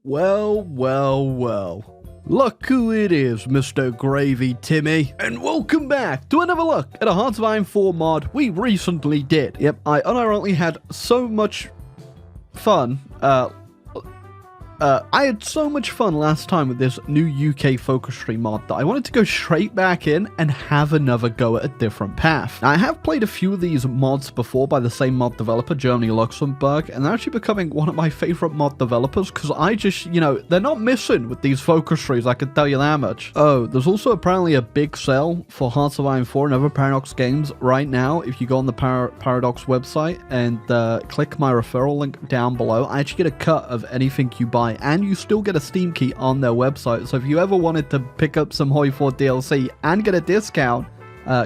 Well, well, well. Look who it is, Mr. Gravy Timmy. And welcome back to another look at a Hearts of Iron 4 mod we recently did. Yep, I unironically had so much fun. I had so much fun last time with this new UK focus tree mod that I wanted to go straight back in and have another go at a different path. Now, I have played a few of these mods before by the same mod developer, Germany Luxembourg, and they're actually becoming one of my favorite mod developers because I just, they're not missing with these focus trees, I can tell you that much. Oh, there's also apparently a big sale for Hearts of Iron 4 and other Paradox games right now. If you go on the Paradox website and click my referral link down below, I actually get a cut of anything you buy. And you still get a Steam key on their website. So if you ever wanted to pick up some HOI4 DLC and get a discount,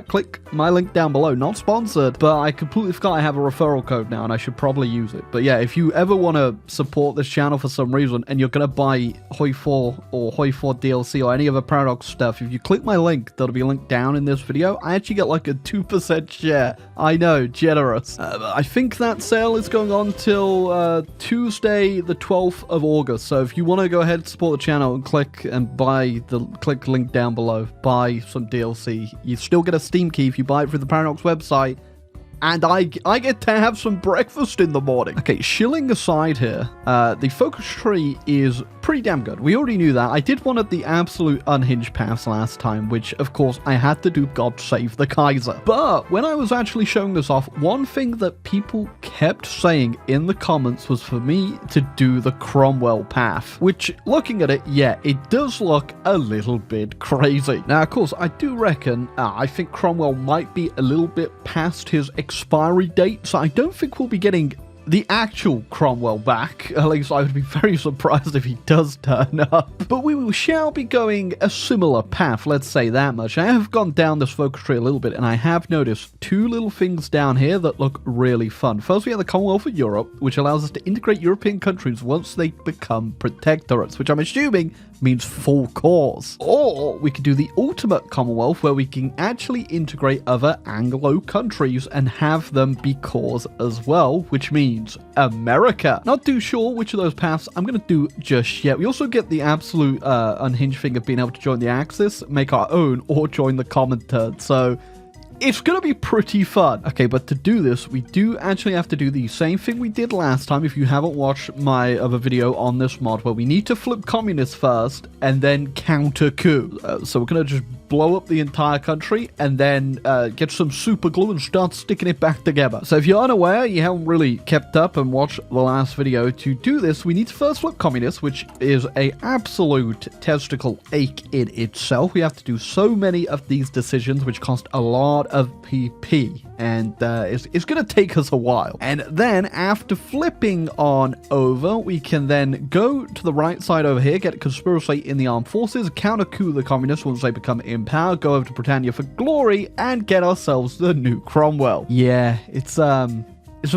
click my link down below. Not sponsored, but I completely forgot I have a referral code now and I should probably use it. But yeah, if you ever want to support this channel for some reason and you're going to buy HOI4 or HOI4 DLC or any other Paradox stuff, if you click my link, that'll be linked down in this video, I actually get like a 2% share. I know, generous. I think that sale is going on till Tuesday the 12th of August. So if you want to go ahead and support the channel and click link down below, buy some DLC. You still get a Steam key if you buy it through the Paradox website, and I get to have some breakfast in the morning. Okay, shilling aside here, the focus tree is pretty damn good. We already knew that. I did one of the absolute unhinged paths last time, which of course I had to do God Save the Kaiser. But when I was actually showing this off, one thing that people kept saying in the comments was for me to do the Cromwell path, which looking at it, yeah, it does look a little bit crazy. Now, of course, I do reckon, I think Cromwell might be a little bit past his expiry date, so I don't think we'll be getting the actual Cromwell back. At least I would be very surprised if he does turn up. But we shall be going a similar path, let's say that much. I have gone down this focus tree a little bit, and I have noticed two little things down here that look really fun. First, we have the Commonwealth of Europe, which allows us to integrate European countries once they become protectorates, which I'm assuming means full cores. Or we could do the ultimate Commonwealth, where we can actually integrate other Anglo countries and have them be cores as well, which means America. Not too sure which of those paths I'm going to do just yet. We also get the absolute unhinged thing of being able to join the Axis, make our own, or join the Comintern. So it's going to be pretty fun. Okay, but to do this, we do actually have to do the same thing we did last time. If you haven't watched my other video on this mod, where we need to flip communists first and then counter coup. So we're going to just blow up the entire country and then get some super glue and start sticking it back together. So if you're unaware, you haven't really kept up and watched the last video, to do this, we need to first flip communists, which is a absolute testicle ache in itself. We have to do so many of these decisions, which cost a lot of PP, and it's going to take us a while. And then after flipping on over, we can then go to the right side over here, get conspiracy in the armed forces, counter coup the communists once they become in power, go over to Britannia for glory, and get ourselves the new Cromwell. Yeah, it's a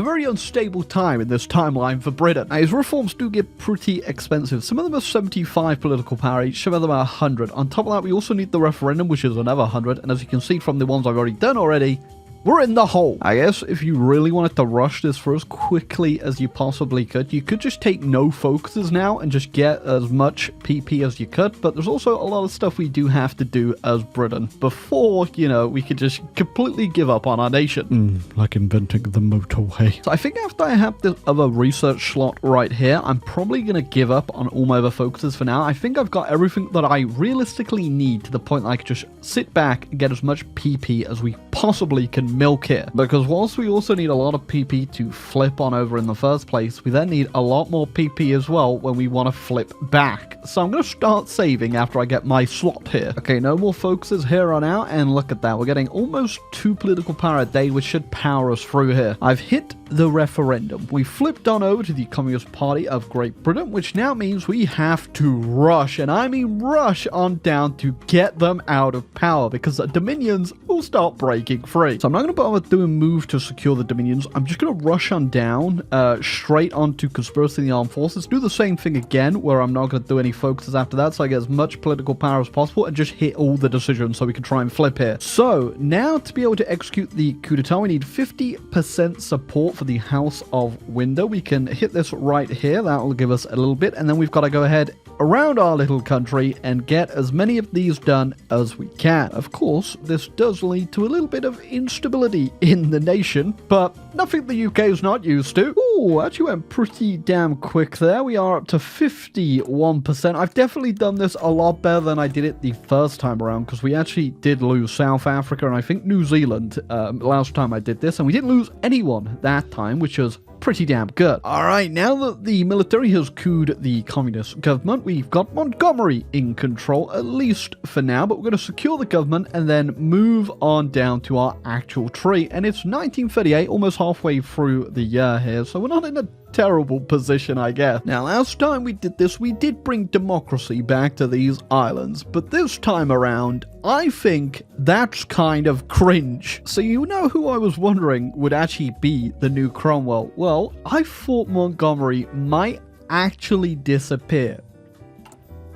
very unstable time in this timeline for Britain. Now, his reforms do get pretty expensive. Some of them are 75 political power each, some of them are 100. On top of that, we also need the referendum, which is another 100, and as you can see from the ones I've already done already, we're in the hole. I guess if you really wanted to rush this for as quickly as you possibly could, you could just take no focuses now and just get as much PP as you could. But there's also a lot of stuff we do have to do as Britain before, we could just completely give up on our nation. Like inventing the motorway. So I think after I have this other research slot right here, I'm probably going to give up on all my other focuses for now. I think I've got everything that I realistically need to the point that I could just sit back and get as much PP as we possibly can milk here, because whilst we also need a lot of PP to flip on over in the first place, we then need a lot more PP as well when we want to flip back. So I'm going to start saving after I get my slot here. Okay, no more focuses here on out, and look at that, we're getting almost 2 political power a day, which should power us through here. I've hit the referendum. We flipped on over to the Communist Party of Great Britain, which now means we have to rush, and I mean rush on down to get them out of power, because the Dominions will start breaking free. So I'm not going to bother doing move to secure the Dominions. I'm just going to rush on down straight onto conspiracy in the armed forces, do the same thing again, where I'm not going to do any military focuses after that, so I get as much political power as possible and just hit all the decisions so we can try and flip here. So now to be able to execute the coup d'etat, we need 50% support for the House of Window. We can hit this right here. That will give us a little bit, and then we've got to go ahead around our little country and get as many of these done as we can. Of course, this does lead to a little bit of instability in the nation, but nothing the UK is not used to. Ooh, actually went pretty damn quick there. We are up to 51%. I've definitely done this a lot better than I did it the first time around, because we actually did lose South Africa and I think New Zealand last time I did this, and we didn't lose anyone that time, which was pretty damn good. Alright, now that the military has couped the communist government, we've got Montgomery in control, at least for now, but we're going to secure the government and then move on down to our actual tree. And it's 1938, almost halfway through the year here, so we're not in a terrible position, I guess. Now, last time we did this, we did bring democracy back to these islands, but this time around, I think that's kind of cringe. So you know who I was wondering would actually be the new Cromwell? Well, I thought Montgomery might actually disappear.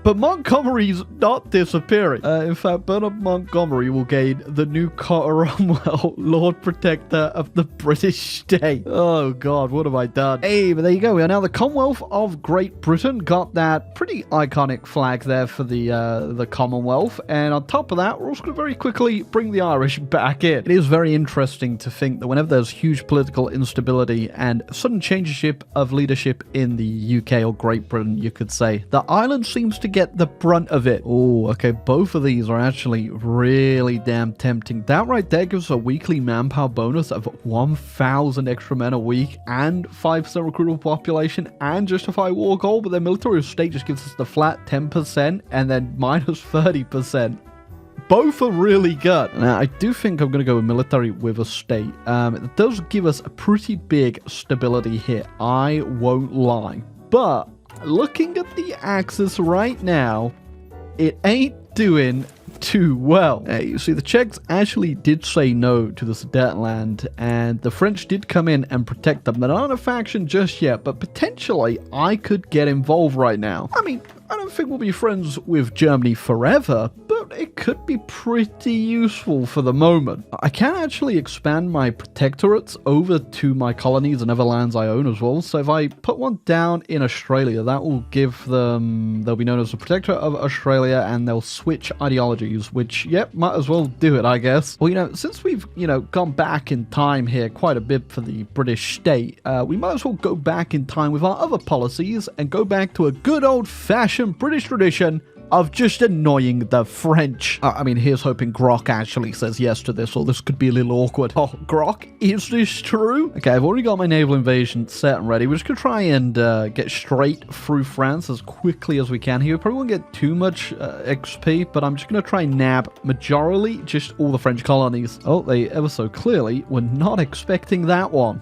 But Montgomery's not disappearing. In fact, Bernard Montgomery will gain the new Cromwell, Lord Protector of the British State. Oh God, what have I done? Hey, but there you go. We are now the Commonwealth of Great Britain. Got that pretty iconic flag there for the Commonwealth. And on top of that, we're also going to very quickly bring the Irish back in. It is very interesting to think that whenever there's huge political instability and sudden change of leadership in the UK or Great Britain, you could say, the island seems to get the brunt of it. Oh, okay, both of these are actually really damn tempting. That right there gives a weekly manpower bonus of 1,000 extra men a week and 5% recruitable population and justify war goal, but their military state just gives us the flat 10% and then minus 30%. Both are really good. Now, I do think I'm going to go with military with a state. It does give us a pretty big stability here, I won't lie. But looking at the Axis right now, it ain't doing too well. You see, the Czechs actually did say no to the Sudetenland, and the French did come in and protect them. They're not a faction just yet, but potentially I could get involved right now. I mean, I don't think we'll be friends with Germany forever, but it could be pretty useful for the moment. I can actually expand my protectorates over to my colonies and other lands I own as well. So if I put one down in Australia, that will give them, they'll be known as the Protectorate of Australia, and they'll switch ideologies, which, yep, might as well do it, I guess. Well, you know, since we've, gone back in time here quite a bit for the British state, we might as well go back in time with our other policies and go back to a good old-fashioned British tradition of just annoying the French. I mean, here's hoping Grok actually says yes to this, or this could be a little awkward. Oh, Grok, is this true? Okay, I've already got my naval invasion set and ready. We're just gonna try and get straight through France as quickly as we can here. We probably won't get too much XP, but I'm just gonna try and nab majorly just all the French colonies. Oh, they ever so clearly were not expecting that one.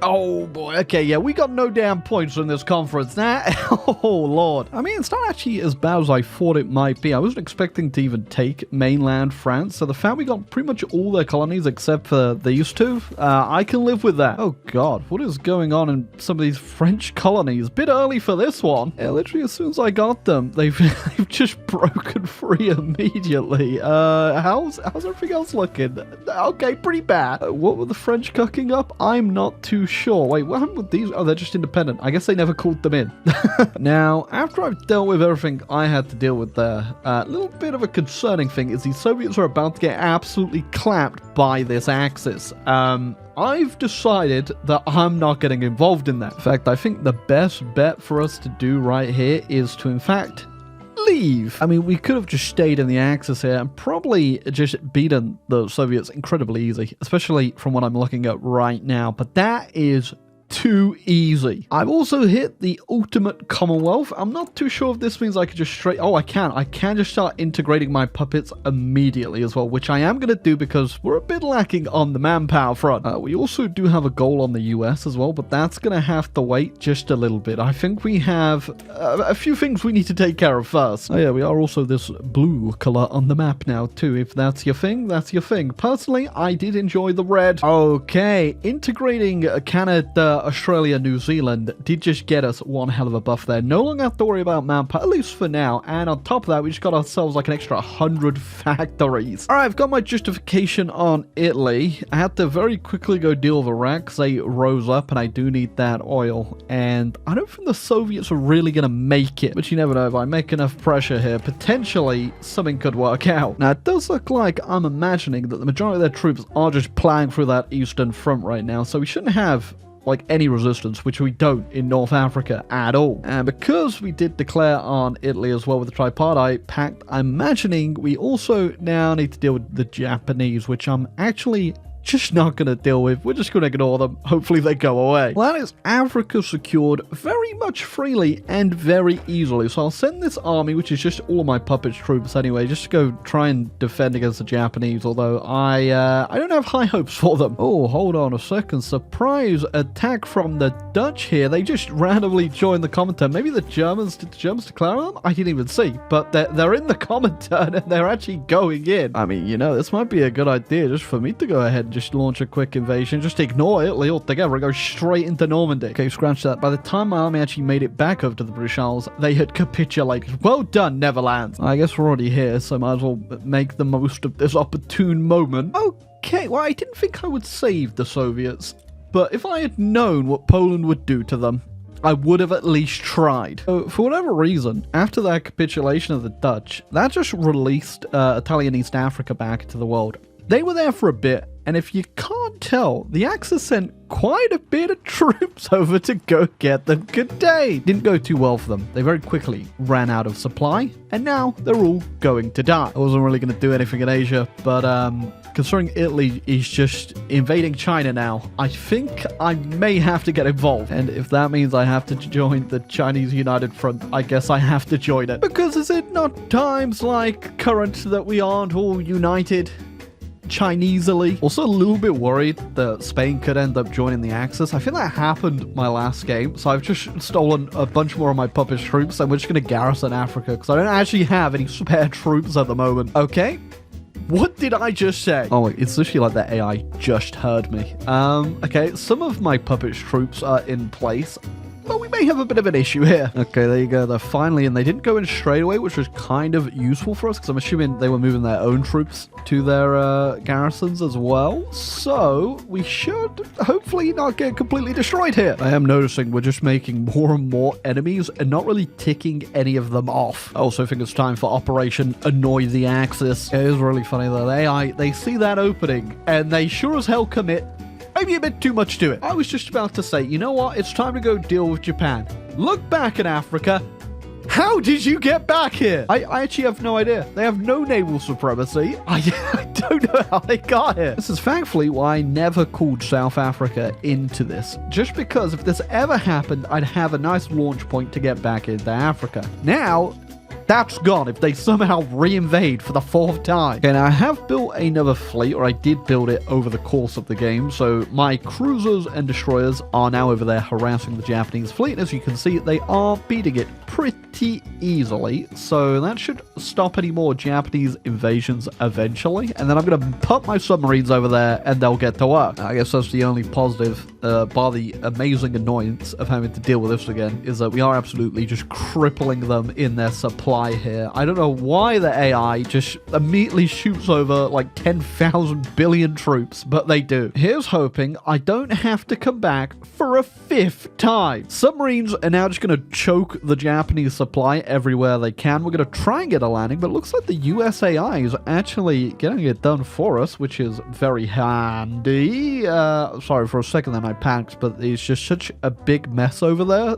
Oh boy, okay, yeah, we got no damn points in this conference. Oh lord. I mean, it's not actually as bad as I thought it might be. I wasn't expecting to even take mainland France, so the fact we got pretty much all their colonies except for these two, I can live with that. Oh god, what is going on in some of these French colonies? Bit early for this one. Yeah, literally as soon as I got them, they've just broken free immediately. How's everything else looking? Okay, pretty bad. What were the French cooking up? I'm not too sure. Wait, what happened with these? Oh, they're just independent. I guess they never called them in. Now, after I've dealt with everything I had to deal with there, a little bit of a concerning thing is the Soviets are about to get absolutely clapped by this Axis. I've decided that I'm not getting involved in that. In fact, I think the best bet for us to do right here is to, in fact, leave. I mean, we could have just stayed in the Axis here and probably just beaten the Soviets incredibly easy, especially from what I'm looking at right now, but that is too easy. I've also hit the ultimate Commonwealth. I'm not too sure if this means I could just oh, I can just start integrating my puppets immediately as well, which I am going to do because we're a bit lacking on the manpower front. We also do have a goal on the US as well, but that's going to have to wait just a little bit. I think we have a few things we need to take care of first. Oh yeah, we are also this blue color on the map now too. If that's your thing, that's your thing. Personally, I did enjoy the red. Okay, integrating Canada Australia, New Zealand did just get us one hell of a buff there. No longer have to worry about manpower, at least for now. And on top of that, we just got ourselves like an extra 100 factories. All right, I've got my justification on Italy. I had to very quickly go deal with Iraq because they rose up and I do need that oil. And I don't think the Soviets are really going to make it. But you never know, if I make enough pressure here, potentially something could work out. Now, it does look like I'm imagining that the majority of their troops are just plowing through that eastern front right now. So we shouldn't have like any resistance, which we don't in North Africa at all. And because we did declare on Italy as well with the tripartite pact, I'm imagining we also now need to deal with the Japanese, which I'm actually just not going to deal with. We're just going to ignore them. Hopefully they go away. Well, that is Africa secured very much freely and very easily. So I'll send this army, which is just all of my puppet troops anyway, just to go try and defend against the Japanese, although I don't have high hopes for them. Oh, hold on a second. Surprise attack from the Dutch here. They just randomly joined the comment turn. Maybe the Germans, did the Germans declare them? I didn't even see, but they're in the comment turn and they're actually going in. I mean, you know, this might be a good idea just for me to go ahead and just launch a quick invasion, just ignore Italy altogether and go straight into Normandy. Okay, scratch that. By the time my army actually made it back over to the British Isles, they had capitulated. Well done, Netherlands. I guess we're already here, so might as well make the most of this opportune moment. Okay, well, I didn't think I would save the Soviets, but if I had known what Poland would do to them, I would have at least tried. So, for whatever reason, after that capitulation of the Dutch, that just released Italian East Africa back into the world. They were there for a bit, and if you can't tell, the Axis sent quite a bit of troops over to go get them. Good day! Didn't go too well for them. They very quickly ran out of supply, and now they're all going to die. I wasn't really going to do anything in Asia, but considering Italy is just invading China now, I think I may have to get involved. And if that means I have to join the Chinese United Front, I guess I have to join it. Because is it not times like current that we aren't all united Chinesely? Also a little bit worried that Spain could end up joining the Axis. I think that happened my last game, so I've just stolen a bunch more of my puppet troops and we're just going to garrison Africa because I don't actually have any spare troops at the moment. Okay, what did I just say? Oh, it's literally like the AI just heard me. Okay, some of my puppet troops are in place, but we may have a bit of an issue here. Okay, there you go. They're finally in. They didn't go in straight away, which was kind of useful for us because I'm assuming they were moving their own troops to their garrisons as well. So we should hopefully not get completely destroyed here. I am noticing we're just making more and more enemies and not really ticking any of them off. I also think it's time for Operation Annoy the Axis. It is really funny though. They see that opening and they sure as hell commit. Maybe a bit too much to it. I was just about to say, you know what? It's time to go deal with Japan. Look back at Africa. How did you get back here? I actually have no idea. They have no naval supremacy. I don't know how they got here. This is thankfully why I never called South Africa into this. Just because if this ever happened, I'd have a nice launch point to get back into Africa. Now, that's gone if they somehow reinvade for the 4th time. Okay, now I have built another fleet, or I did build it over the course of the game. So my cruisers and destroyers are now over there harassing the Japanese fleet. And as you can see, they are beating it pretty easily. So that should stop any more Japanese invasions eventually. And then I'm going to put my submarines over there and they'll get to work. I guess that's the only positive, bar the amazing annoyance of having to deal with this again, is that we are absolutely just crippling them in their supply here. I don't know why the AI just immediately shoots over like 10,000 billion troops, but they do. Here's hoping I don't have to come back for a 5th time. Submarines are now just going to choke the Japanese supply everywhere they can. We're going to try and get a landing, but it looks like the US AI is actually getting it done for us, which is very handy. Sorry, for a second then I panicked, but it's just such a big mess over there.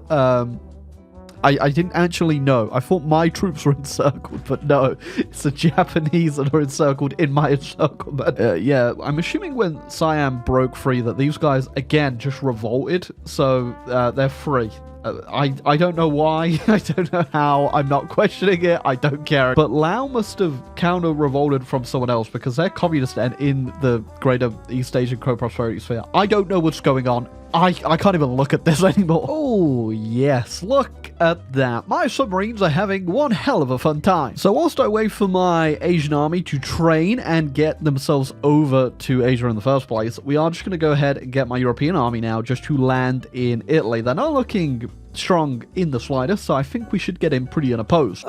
I didn't actually know. I thought my troops were encircled, but no. It's the Japanese that are encircled in my encirclement. Yeah, I'm assuming when Siam broke free that these guys, again, just revolted. So they're free. I don't know why. I don't know how. I'm not questioning it. I don't care. But Laos must have counter-revolted from someone else because they're communist and in the greater East Asian co-prosperity sphere. I don't know what's going on. I can't even look at this anymore. Oh, yes. Look at that. My submarines are having one hell of a fun time. So whilst I wait for my Asian army to train and get themselves over to Asia in the first place, we are just going to go ahead and get my European army now just to land in Italy. They're not looking strong in the slightest, so I think we should get in pretty unopposed.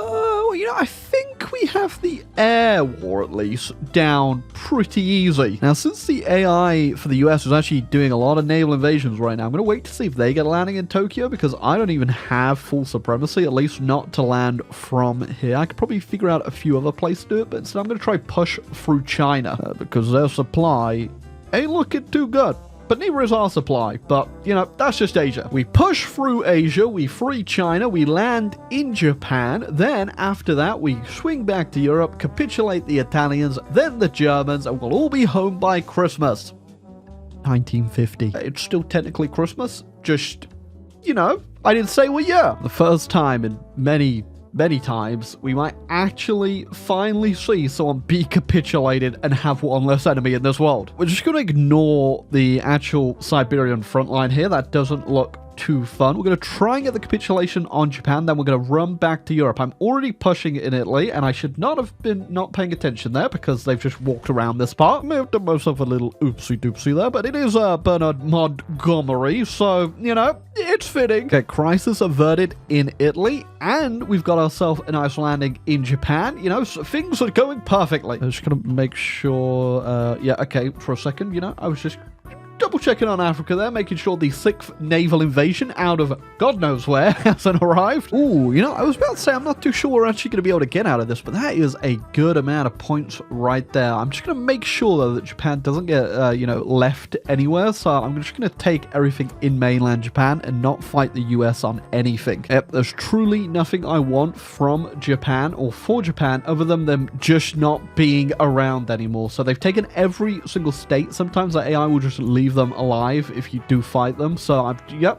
You know, I think we have the air war, at least, down pretty easy. Now, since the AI for the US is actually doing a lot of naval invasions right now, I'm going to wait to see if they get landing in Tokyo, because I don't even have full supremacy, at least not to land from here. I could probably figure out a few other places to do it, but instead I'm going to try push through China, because their supply ain't looking too good. But neither is our supply. But, you know, that's just Asia. We push through Asia, we free China, we land in Japan, then after that we swing back to Europe, capitulate the Italians, then the Germans, and we'll all be home by Christmas. 1950. It's still technically Christmas, just, you know, I didn't say what year. The first time in many times, we might actually finally see someone be capitulated and have one less enemy in this world. We're just going to ignore the actual Siberian front line here. That doesn't look too fun. We're going to try and get the capitulation on Japan, then we're going to run back to Europe. I'm already pushing in Italy, and I should not have been not paying attention there because they've just walked around this part. May have done myself a little oopsie-doopsie there, but it is Bernard Montgomery, so, you know, it's fitting. Okay, crisis averted in Italy, and we've got ourselves a nice landing in Japan. You know, so things are going perfectly. I'm just going to make sure, yeah, okay, for a second, you know, I was just double checking on Africa there, making sure the 6th naval invasion out of God knows where hasn't arrived. Ooh, you know, I was about to say, I'm not too sure we're actually going to be able to get out of this, but that is a good amount of points right there. I'm just going to make sure, though, that Japan doesn't get, you know, left anywhere. So I'm just going to take everything in mainland Japan and not fight the US on anything. Yep, there's truly nothing I want from Japan or for Japan other than them just not being around anymore. So they've taken every single state. Sometimes the AI will just leave them alive if you do fight them. So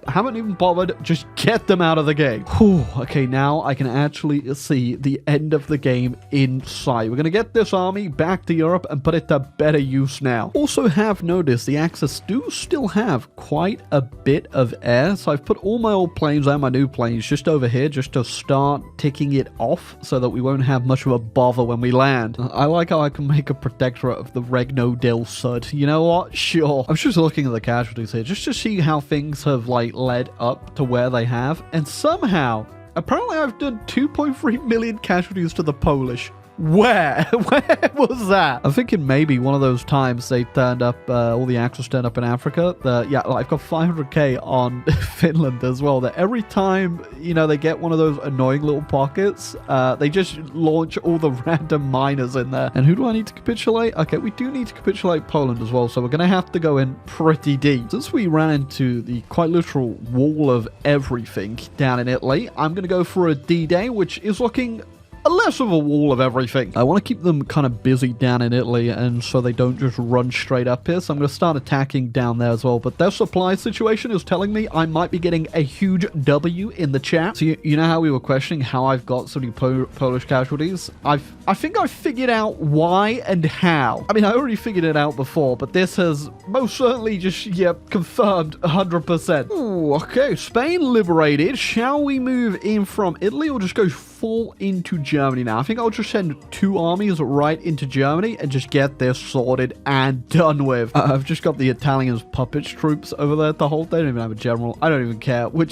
haven't even bothered. Just get them out of the game. Whew, okay, now I can actually see the end of the game in sight. We're going to get this army back to Europe and put it to better use now. Also have noticed the Axis do still have quite a bit of air. So I've put all my old planes and my new planes just over here just to start ticking it off so that we won't have much of a bother when we land. I like how I can make a protectorate of the Regno del Sud. You know what? Sure. I'm just looking at the casualties here just to see how things have like led up to where they have, and somehow apparently I've done 2.3 million casualties to the Polish. Where was that? I'm thinking maybe one of those times they turned up, all the Axis turned up in Africa. Yeah, I've got 500k on Finland as well. That every time, you know, they get one of those annoying little pockets, they just launch all the random miners in there. And who do I need to capitulate? Okay, we do need to capitulate Poland as well, so we're going to have to go in pretty deep. Since we ran into the quite literal wall of everything down in Italy, I'm going to go for a D-Day, which is looking less of a wall of everything. I want to keep them kind of busy down in Italy, and so they don't just run straight up here. So I'm going to start attacking down there as well. But their supply situation is telling me I might be getting a huge W in the chat. So you know how we were questioning how I've got so many Polish casualties? I think I figured out why and how. I mean, I already figured it out before, but this has most certainly just, yeah, confirmed 100%. Ooh, okay, Spain liberated. Shall we move in from Italy or just go full into Germany now? I think I'll just send 2 armies right into Germany and just get this sorted and done with. I've just got the Italians puppet troops over there to hold. They don't even have a general. I don't even care. We're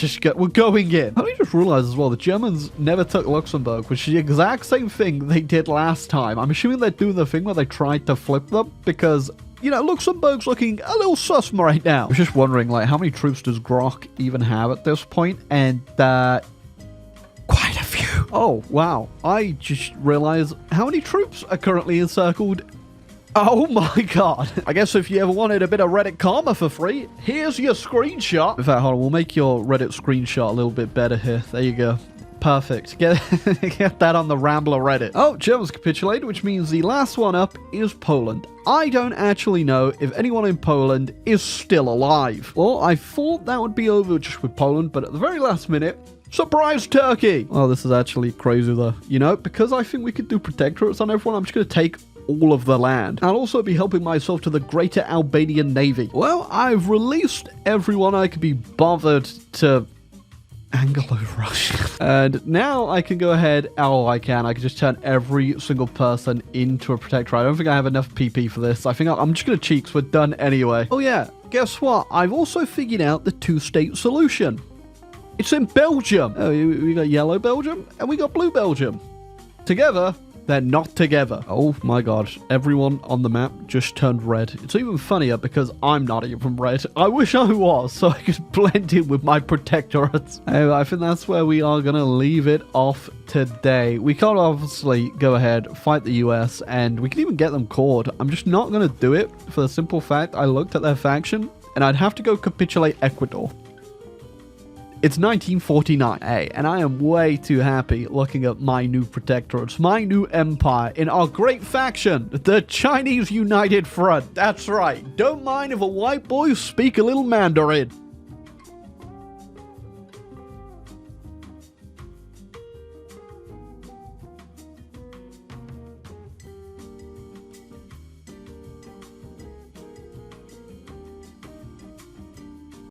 going in. I just realized as well, the Germans never took Luxembourg, which is the exact same thing they did last time. I'm assuming they're doing the thing where they tried to flip them because, you know, Luxembourg's looking a little sus right now. I was just wondering, like, how many troops does Grok even have at this point? And, quite a few. Oh, wow. I just realized how many troops are currently encircled. Oh my god. I guess if you ever wanted a bit of Reddit karma for free, here's your screenshot. In fact, hold on, we'll make your Reddit screenshot a little bit better here. There you go. Perfect. Get that on the Rambler Reddit. Oh, Germans capitulated, which means the last one up is Poland. I don't actually know if anyone in Poland is still alive. Well, I thought that would be over just with Poland, but at the very last minute, surprise Turkey! Oh, this is actually crazy though. You know, because I think we could do protectorates on everyone, I'm just going to take all of the land. I'll also be helping myself to the Greater Albanian Navy. Well, I've released everyone I could be bothered to Anglo-Russian. And now I can go ahead. Oh, I can just turn every single person into a protectorate. I don't think I have enough PP for this. I think I'm just going to cheat because we're done anyway. Oh yeah, guess what? I've also figured out the two-state solution. It's in Belgium. Oh, we got yellow Belgium and we got blue Belgium. Together, they're not together. Oh my god. Everyone on the map just turned red. It's even funnier because I'm not even red. I wish I was so I could blend in with my protectorates. Anyway, I think that's where we are going to leave it off today. We can't obviously go ahead, fight the US, and we can even get them caught. I'm just not going to do it for the simple fact I looked at their faction and I'd have to go capitulate Ecuador. It's 1949, hey, and I am way too happy looking at my new protectorates, my new empire in our great faction, the Chinese United Front. That's right, don't mind if a white boy speak a little Mandarin.